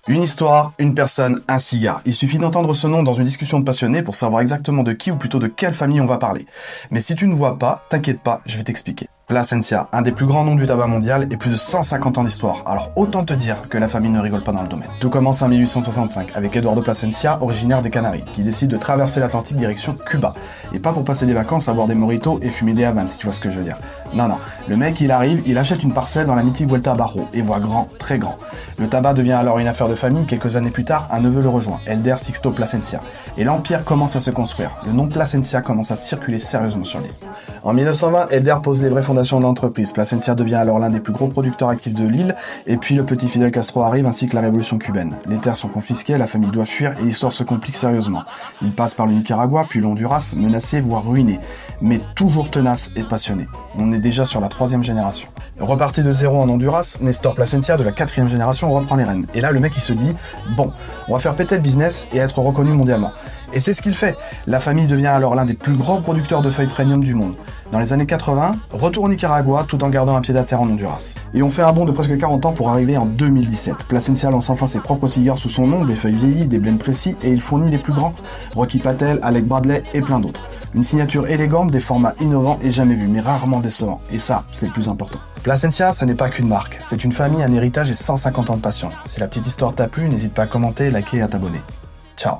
Une histoire, une personne, un cigare. Il suffit d'entendre ce nom dans une discussion de passionnés pour savoir exactement de qui ou plutôt de quelle famille on va parler. Mais si tu ne vois pas, t'inquiète pas, je vais t'expliquer. Plasencia, un des plus grands noms du tabac mondial et plus de 150 ans d'histoire. Alors autant te dire que la famille ne rigole pas dans le domaine. Tout commence en 1865 avec Eduardo Plasencia, originaire des Canaries, qui décide de traverser l'Atlantique direction Cuba. Et pas pour passer des vacances à boire des mojitos et fumer des Havanes, si tu vois ce que je veux dire. Non, le mec il arrive, il achète une parcelle dans la mythique Vuelta Barro et voit grand, très grand. Le tabac devient alors une affaire de famille, quelques années plus tard, un neveu le rejoint, Elder Sixto Plasencia. Et l'empire commence à se construire. Le nom Plasencia commence à circuler sérieusement sur l'île. En 1920, Elder pose les vraies fondations de l'entreprise. Plasencia devient alors l'un des plus gros producteurs actifs de l'île, et puis le petit Fidel Castro arrive ainsi que la révolution cubaine. Les terres sont confisquées, la famille doit fuir et l'histoire se complique sérieusement. Il passe par le Nicaragua, puis le Honduras, menacé, voire ruiné, mais toujours tenace et passionné. On est déjà sur la 3e génération. Reparti de zéro en Honduras, Nestor Plasencia de la 4e génération reprend les rênes. Et là, le mec il se dit, bon, on va faire péter le business et être reconnu mondialement. Et c'est ce qu'il fait. La famille devient alors l'un des plus grands producteurs de feuilles premium du monde. Dans les années 80, retour au Nicaragua tout en gardant un pied à terre en Honduras. Et on fait un bond de presque 40 ans pour arriver en 2017. Plasencia lance enfin ses propres cigares sous son nom, des feuilles vieillies, des blends précis, et il fournit les plus grands. Rocky Patel, Alec Bradley et plein d'autres. Une signature élégante, des formats innovants et jamais vus, mais rarement décevants. Et ça, c'est le plus important. Plasencia, ce n'est pas qu'une marque, c'est une famille, un héritage et 150 ans de passion. Si la petite histoire t'a plu, n'hésite pas à commenter, liker et à t'abonner. Ciao.